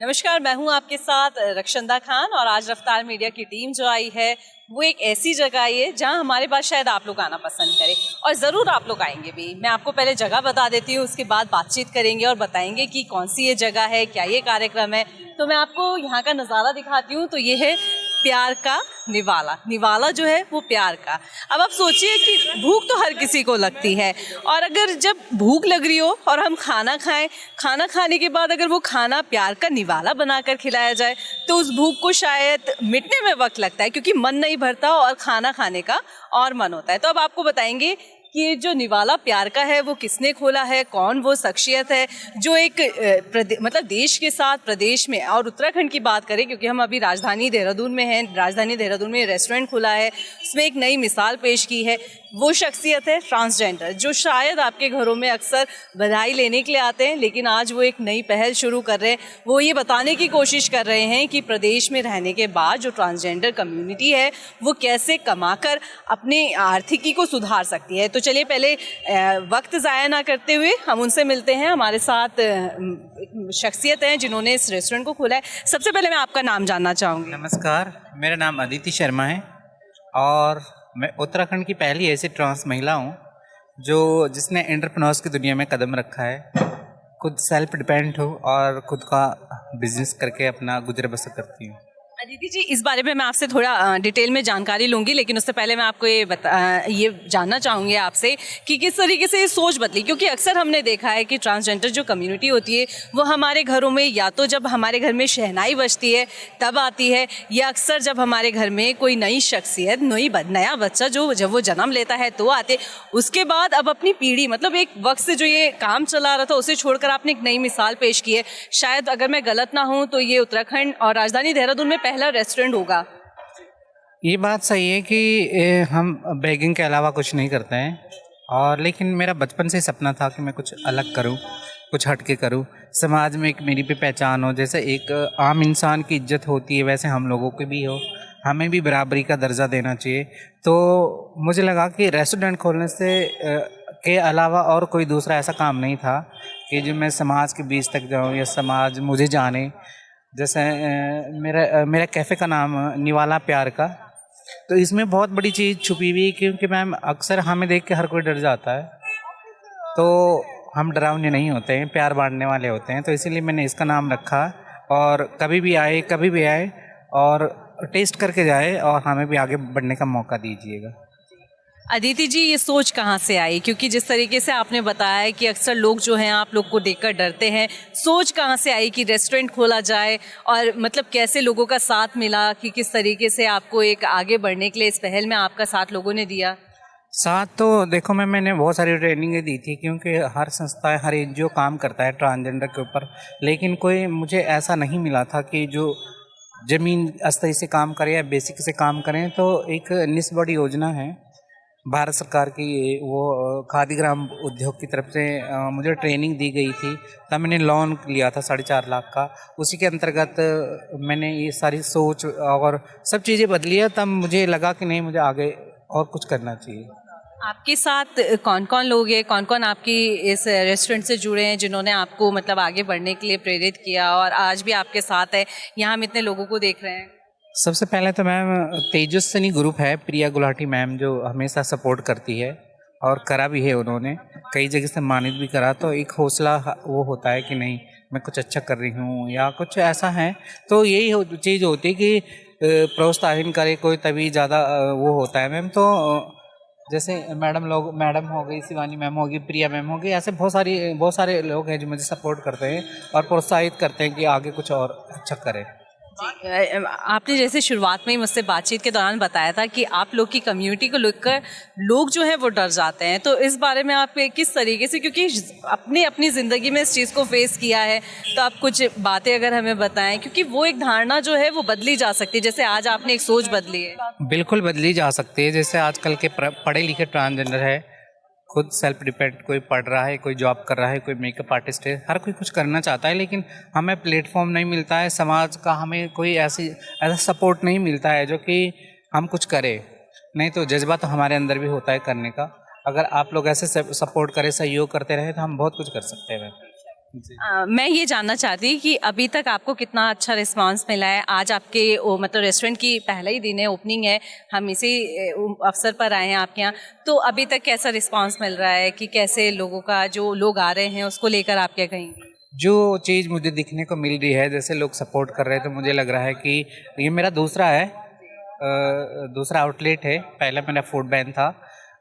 नमस्कार, मैं हूं आपके साथ रक्षंदा खान और आज रफ्तार मीडिया की टीम जो आई है वो एक ऐसी जगह आई है जहां हमारे पास शायद आप लोग आना पसंद करें और ज़रूर आप लोग आएंगे भी। मैं आपको पहले जगह बता देती हूं, उसके बाद बातचीत करेंगे और बताएंगे कि कौन सी ये जगह है, क्या ये कार्यक्रम है। तो मैं आपको यहाँ का नज़ारा दिखाती हूँ। तो ये है प्यार का निवाला। निवाला जो है वो प्यार का। अब आप सोचिए कि भूख तो हर किसी को लगती है और अगर जब भूख लग रही हो और हम खाना खाएं, खाना खाने के बाद अगर वो खाना प्यार का निवाला बनाकर खिलाया जाए तो उस भूख को शायद मिटने में वक्त लगता है, क्योंकि मन नहीं भरता और खाना खाने का और मन होता है। तो अब आपको बताएंगे कि ये जो निवाला प्यार का है वो किसने खोला है, कौन वो शख्सियत है जो एक मतलब देश के साथ प्रदेश में और उत्तराखंड की बात करें, क्योंकि हम अभी राजधानी देहरादून में हैं। राजधानी देहरादून में रेस्टोरेंट खुला है, उसमें एक नई मिसाल पेश की है। वो शख्सियत है ट्रांसजेंडर, जो शायद आपके घरों में अक्सर बधाई लेने के लिए आते हैं, लेकिन आज वो एक नई पहल शुरू कर रहे हैं। वो ये बताने की कोशिश कर रहे हैं कि प्रदेश में रहने के बाद जो ट्रांसजेंडर कम्युनिटी है वो कैसे कमाकर अपने आर्थिकी को सुधार सकती है। तो चलिए पहले वक्त ज़ाया ना करते हुए हम उनसे मिलते हैं। हमारे साथ शख्सियत हैं जिन्होंने इस रेस्टोरेंट को खोला है। सबसे पहले मैं आपका नाम जानना चाहूँगी। नमस्कार, मेरा नाम अदिति शर्मा है और मैं उत्तराखंड की पहली ऐसी ट्रांस महिला हूँ जिसने एंटरप्रेन्योर्स की दुनिया में कदम रखा है। खुद सेल्फ डिपेंडेंट हूँ और खुद का बिजनेस करके अपना गुजर बसर करती हूँ। अदिति जी, इस बारे में मैं आपसे थोड़ा डिटेल में जानकारी लूँगी, लेकिन उससे पहले मैं आपको ये जानना चाहूँगी आपसे कि किस तरीके से ये सोच बदली, क्योंकि अक्सर हमने देखा है कि ट्रांसजेंडर जो कम्युनिटी होती है वो हमारे घरों में या तो जब हमारे घर में शहनाई बजती है तब आती है, या अक्सर जब हमारे घर में कोई नई शख्सियत नया बच्चा जब वो जन्म लेता है तो आते। उसके बाद अब अपनी पीढ़ी मतलब एक वक्त से जो ये काम चला रहा था उसे छोड़कर आपने एक नई मिसाल पेश की है। शायद अगर मैं गलत ना हूँ तो ये उत्तराखंड और राजधानी देहरादून में पहला रेस्टोरेंट होगा। ये बात सही है कि हम बेगिंग के अलावा कुछ नहीं करते हैं, और लेकिन मेरा बचपन से सपना था कि मैं कुछ अलग करूं, कुछ हटके करूं, समाज में एक मेरी भी पहचान हो। जैसे एक आम इंसान की इज्जत होती है वैसे हम लोगों की भी हो, हमें भी बराबरी का दर्जा देना चाहिए। तो मुझे लगा कि रेस्टोरेंट खोलने से के अलावा और कोई दूसरा ऐसा काम नहीं था कि जो मैं समाज के बीच तक जाऊँ या समाज मुझे जाने। जैसे मेरा कैफ़े का नाम निवाला प्यार का, तो इसमें बहुत बड़ी चीज़ छुपी हुई है, क्योंकि मैम अक्सर हमें देख के हर कोई डर जाता है, तो हम डरावने नहीं होते हैं, प्यार बांटने वाले होते हैं। तो इसीलिए मैंने इसका नाम रखा, और कभी भी आए और टेस्ट करके जाए और हमें भी आगे बढ़ने का मौका दीजिएगा। अदिति जी, ये सोच कहाँ से आई? क्योंकि जिस तरीके से आपने बताया कि अक्सर लोग जो हैं आप लोग को देखकर डरते हैं, सोच कहाँ से आई कि रेस्टोरेंट खोला जाए, और मतलब कैसे लोगों का साथ मिला कि किस तरीके से आपको एक आगे बढ़ने के लिए इस पहल में आपका साथ लोगों ने दिया? साथ तो देखो मैंने बहुत सारी ट्रेनिंगें दी थी, क्योंकि हर संस्था हर एनजीओ काम करता है ट्रांसजेंडर के ऊपर, लेकिन कोई मुझे ऐसा नहीं मिला था कि जो ज़मीन स्तर से काम करे या बेसिक से काम करें। तो एक निस्बड़ी योजना है भारत सरकार की, वो खादी ग्राम उद्योग की तरफ से मुझे ट्रेनिंग दी गई थी। तब मैंने लोन लिया था 4.5 लाख का। उसी के अंतर्गत मैंने ये सारी सोच और सब चीज़ें बदली है। तब मुझे लगा कि नहीं, मुझे आगे और कुछ करना चाहिए। आपके साथ कौन कौन लोग हैं, कौन कौन आपकी इस रेस्टोरेंट से जुड़े हैं जिन्होंने आपको मतलब आगे बढ़ने के लिए प्रेरित किया और आज भी आपके साथ है? यहाँ हम इतने लोगों को देख रहे हैं। सबसे पहले तो मैम तेजस्विनी ग्रुप है, प्रिया गुलाटी मैम, जो हमेशा सपोर्ट करती है और करा भी है, उन्होंने कई जगह से मानित भी करा। तो एक हौसला वो होता है कि नहीं, मैं कुछ अच्छा कर रही हूँ या कुछ ऐसा है। तो यही चीज़ होती है कि प्रोत्साहन करे कोई तभी ज़्यादा वो होता है मैम। तो जैसे मैडम हो गई, शिवानी मैम होगी, प्रिया मैम होगी, ऐसे बहुत सारे लोग हैं जो मुझे सपोर्ट करते हैं और प्रोत्साहित करते हैं कि आगे कुछ और अच्छा करें। आपने जैसे शुरुआत में ही मुझसे बातचीत के दौरान बताया था कि आप लोग की कम्युनिटी को लेकर लोग जो हैं वो डर जाते हैं, तो इस बारे में आप किस तरीके से, क्योंकि अपनी ज़िंदगी में इस चीज़ को फेस किया है, तो आप कुछ बातें अगर हमें बताएं, क्योंकि वो एक धारणा जो है वो बदली जा सकती है, जैसे आज आपने एक सोच बदली है। बिल्कुल बदली जा सकती है। जैसे आजकल के पढ़े लिखे ट्रांसजेंडर है, खुद सेल्फ डिपेंड, कोई पढ़ रहा है, कोई जॉब कर रहा है, कोई मेकअप आर्टिस्ट है, हर कोई कुछ करना चाहता है, लेकिन हमें प्लेटफॉर्म नहीं मिलता है, समाज का हमें कोई ऐसा सपोर्ट नहीं मिलता है जो कि हम कुछ करें। नहीं तो जज्बा तो हमारे अंदर भी होता है करने का। अगर आप लोग ऐसे सपोर्ट करें, सहयोग करते रहे, तो हम बहुत कुछ कर सकते हैं। मैं ये जानना चाहती कि अभी तक आपको कितना अच्छा रिस्पांस मिला है। आज आपके मतलब रेस्टोरेंट की पहला ही दिन है, ओपनिंग है, हम इसी अवसर पर आए हैं आपके यहाँ, तो अभी तक कैसा रिस्पांस मिल रहा है कि कैसे लोगों का, जो लोग आ रहे हैं उसको लेकर आप क्या कहेंगे? जो चीज़ मुझे दिखने को मिल रही है, जैसे लोग सपोर्ट कर रहे हैं, तो मुझे लग रहा है कि ये मेरा दूसरा आउटलेट है। पहले मेरा फूड वैन था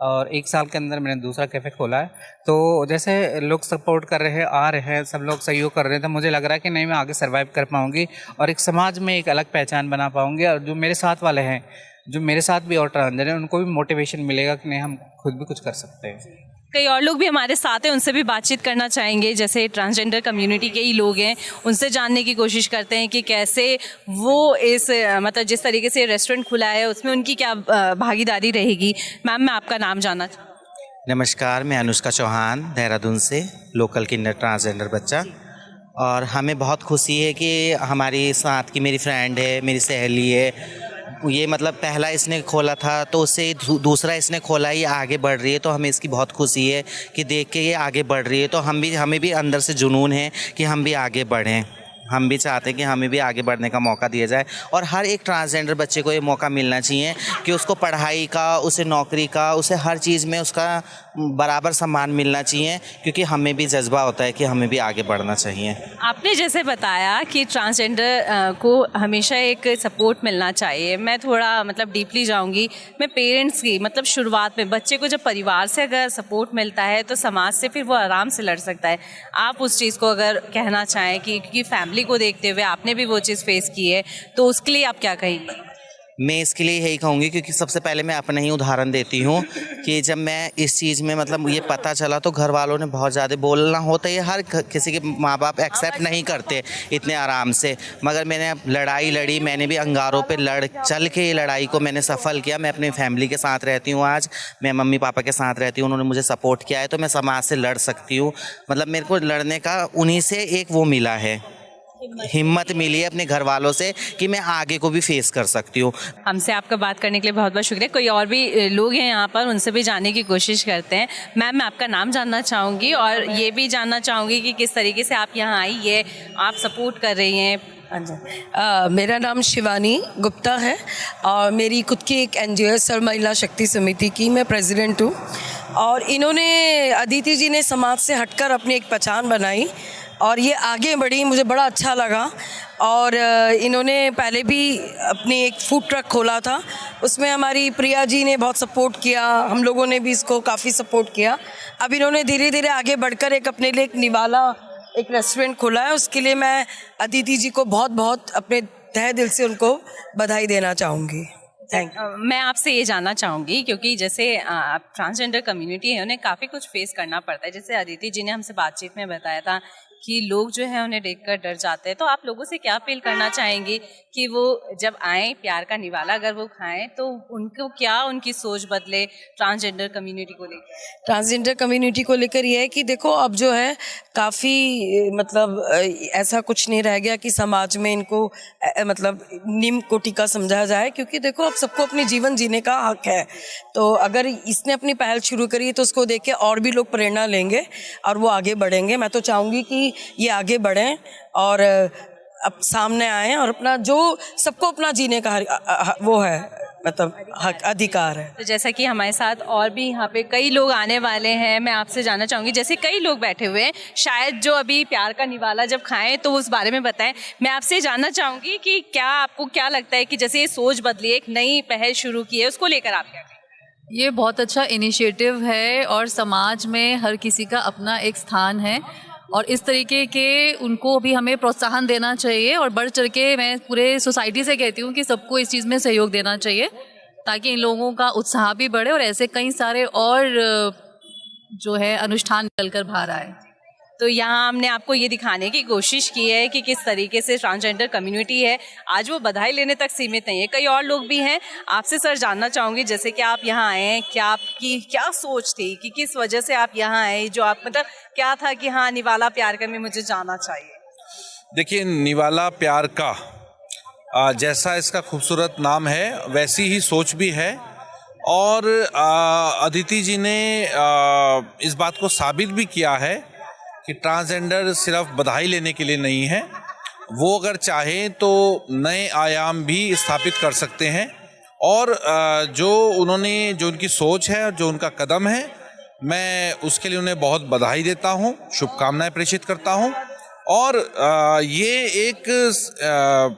और 1 साल के अंदर मैंने दूसरा कैफ़े खोला है। तो जैसे लोग सपोर्ट कर रहे हैं, आ रहे हैं, सब लोग सहयोग कर रहे हैं, तो मुझे लग रहा है कि नहीं, मैं आगे सर्वाइव कर पाऊँगी और एक समाज में एक अलग पहचान बना पाऊँगी। और जो मेरे साथ वाले हैं, जो मेरे साथ भी और ट्रांसजेंडर हैं, उनको भी मोटिवेशन मिलेगा कि नहीं, हम खुद भी कुछ कर सकते हैं। कई और लोग भी हमारे साथ हैं, उनसे भी बातचीत करना चाहेंगे। जैसे ट्रांसजेंडर कम्युनिटी के ही लोग हैं, उनसे जानने की कोशिश करते हैं कि कैसे वो इस मतलब जिस तरीके से रेस्टोरेंट खुला है उसमें उनकी क्या भागीदारी रहेगी। मैम, मैं आपका नाम जानना चाहूँ। नमस्कार, मैं अनुष्का चौहान, देहरादून से, लोकल किंडर ट्रांसजेंडर बच्चा। और हमें बहुत खुशी है कि हमारी साथ की मेरी फ्रेंड है, मेरी सहेली है, ये मतलब पहला इसने खोला था तो उससे दूसरा इसने खोला, ये आगे बढ़ रही है, तो हमें इसकी बहुत खुशी है कि देख के ये आगे बढ़ रही है। तो हमें भी अंदर से जुनून है कि हम भी आगे बढ़ें। हम भी चाहते हैं कि हमें भी आगे बढ़ने का मौका दिया जाए और हर एक ट्रांसजेंडर बच्चे को ये मौका मिलना चाहिए कि उसको पढ़ाई का, उसे नौकरी का, उसे हर चीज़ में उसका बराबर सम्मान मिलना चाहिए, क्योंकि हमें भी जज्बा होता है कि हमें भी आगे बढ़ना चाहिए। आपने जैसे बताया कि ट्रांसजेंडर को हमेशा एक सपोर्ट मिलना चाहिए, मैं थोड़ा मतलब डीपली जाऊंगी। मैं पेरेंट्स की मतलब शुरुआत में बच्चे को जब परिवार से अगर सपोर्ट मिलता है तो समाज से फिर वो आराम से लड़ सकता है। आप उस चीज़ को अगर कहना चाहें कि क्योंकि फैमिली को देखते हुए आपने भी वो चीज़ फेस की है, तो उसके लिए आप क्या कहेंगे? मैं इसके लिए यही कहूँगी, क्योंकि सबसे पहले मैं अपना ही उदाहरण देती हूँ कि जब मैं इस चीज़ में मतलब ये पता चला तो घर वालों ने बहुत ज़्यादा बोलना होता है, ये हर किसी के माँ बाप एक्सेप्ट नहीं करते इतने आराम से, मगर मैंने लड़ाई लड़ी, मैंने भी अंगारों पे चल के ये लड़ाई को मैंने सफल किया। मैं अपनी फैमिली के साथ रहती हूँ, आज मैं मम्मी पापा के साथ रहती हूँ, उन्होंने मुझे सपोर्ट किया है, तो मैं समाज से लड़ सकती हूँ। मतलब मेरे को लड़ने का उन्हीं से एक वो मिला है, हिम्मत मिली है अपने घर वालों से कि मैं आगे को भी फेस कर सकती हूँ। हमसे आपका बात करने के लिए बहुत बहुत शुक्रिया। कोई और भी लोग हैं यहाँ पर, उनसे भी जानने की कोशिश करते हैं। मैम, मैं आपका नाम जानना चाहूँगी और ये भी जानना चाहूँगी कि किस तरीके से आप यहाँ आई है, आप सपोर्ट कर रही हैं। हाँ जी, मेरा नाम शिवानी गुप्ता है और मेरी खुद की एक NGO है, सर्व महिला शक्ति समिति की मैं प्रेसिडेंट हूँ। और इन्होंने, अदिति जी ने समाज से हटकर अपनी एक पहचान बनाई और ये आगे बढ़ी, मुझे बड़ा अच्छा लगा। और इन्होंने पहले भी अपनी एक फूड ट्रक खोला था, उसमें हमारी प्रिया जी ने बहुत सपोर्ट किया, हम लोगों ने भी इसको काफ़ी सपोर्ट किया। अब इन्होंने धीरे धीरे आगे बढ़कर एक अपने लिए एक निवाला एक रेस्टोरेंट खोला है, उसके लिए मैं अदिति जी को बहुत बहुत अपने तहे दिल से उनको बधाई देना चाहूँगी। Thank you. मैं आपसे ये जानना चाहूँगी, क्योंकि जैसे ट्रांसजेंडर कम्युनिटी है, उन्हें काफ़ी कुछ फेस करना पड़ता है। जैसे अदिति जी ने हमसे बातचीत में बताया था कि लोग जो है उन्हें देखकर डर जाते हैं, तो आप लोगों से क्या अपील करना चाहेंगी कि वो जब आएँ, प्यार का निवाला अगर वो खाएं, तो उनको क्या उनकी सोच बदले ट्रांसजेंडर कम्युनिटी को लेकर? ट्रांसजेंडर कम्युनिटी को लेकर ये है कि देखो, अब जो है काफ़ी मतलब ऐसा कुछ नहीं रह गया कि समाज में इनको मतलब निम्न कोटि का समझा जाए, क्योंकि देखो अब सबको अपनी जीवन जीने का हक है। तो अगर इसने अपनी पहल शुरू करी है तो उसको देख के और भी लोग प्रेरणा लेंगे और वो आगे बढ़ेंगे। मैं तो चाहूँगी कि ये आगे बढ़ें और अब सामने आएँ और अपना जो सबको अपना जीने का वो है मतलब हक अधिकार है। तो जैसा कि हमारे साथ और भी यहाँ पे कई लोग आने वाले हैं, मैं आपसे जानना चाहूँगी, जैसे कई लोग बैठे हुए हैं, शायद जो अभी प्यार का निवाला जब खाएं तो उस बारे में बताएं। मैं आपसे जानना चाहूँगी कि क्या आपको क्या लगता है कि जैसे ये सोच बदली, एक नई पहल शुरू की है, उसको लेकर आप क्या कहें? ये बहुत अच्छा इनिशिएटिव है और समाज में हर किसी का अपना एक स्थान है और इस तरीके के उनको भी हमें प्रोत्साहन देना चाहिए और बढ़ चढ़ के मैं पूरे सोसाइटी से कहती हूँ कि सबको इस चीज़ में सहयोग देना चाहिए ताकि इन लोगों का उत्साह भी बढ़े और ऐसे कई सारे और जो है अनुष्ठान निकल कर बाहर आए। तो यहाँ हमने आपको ये दिखाने की कोशिश की है कि किस तरीके से ट्रांसजेंडर कम्युनिटी है, आज वो बधाई लेने तक सीमित नहीं है, कई और लोग भी हैं। आपसे सर जानना चाहूँगी, जैसे कि आप यहाँ आए हैं, क्या आपकी क्या सोच थी कि किस वजह से आप यहाँ आए, जो आप मतलब क्या था कि हाँ निवाला प्यार का में मुझे जाना चाहिए? देखिए, निवाला प्यार का जैसा इसका खूबसूरत नाम है वैसी ही सोच भी है और अदिति जी ने इस बात को साबित भी किया है कि ट्रांसजेंडर सिर्फ बधाई लेने के लिए नहीं है, वो अगर चाहे तो नए आयाम भी स्थापित कर सकते हैं। और जो उनकी सोच है, जो उनका कदम है, मैं उसके लिए उन्हें बहुत बधाई देता हूँ, शुभकामनाएं प्रेषित करता हूँ। और ये एक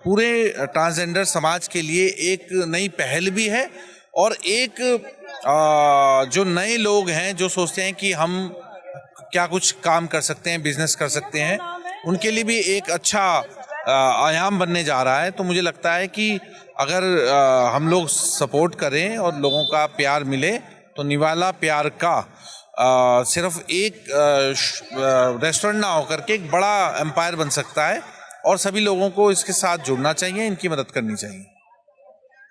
पूरे ट्रांसजेंडर समाज के लिए एक नई पहल भी है, और एक जो नए लोग हैं जो सोचते हैं कि हम क्या कुछ काम कर सकते हैं, बिजनेस कर सकते हैं, उनके लिए भी एक अच्छा आयाम बनने जा रहा है। तो मुझे लगता है कि अगर हम लोग सपोर्ट करें और लोगों का प्यार मिले तो निवाला प्यार का सिर्फ एक रेस्टोरेंट ना होकर के एक बड़ा एम्पायर बन सकता है, और सभी लोगों को इसके साथ जुड़ना चाहिए, इनकी मदद करनी चाहिए।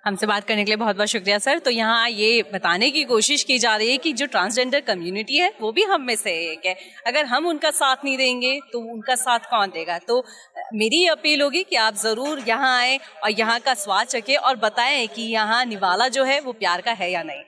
हमसे बात करने के लिए बहुत बहुत शुक्रिया सर। तो यहाँ ये बताने की कोशिश की जा रही है कि जो ट्रांसजेंडर कम्युनिटी है वो भी हम में से एक है, अगर हम उनका साथ नहीं देंगे तो उनका साथ कौन देगा। तो मेरी अपील होगी कि आप ज़रूर यहाँ आएँ और यहाँ का स्वाद चखें और बताएं कि यहाँ निवाला जो है वो प्यार का है या नहीं।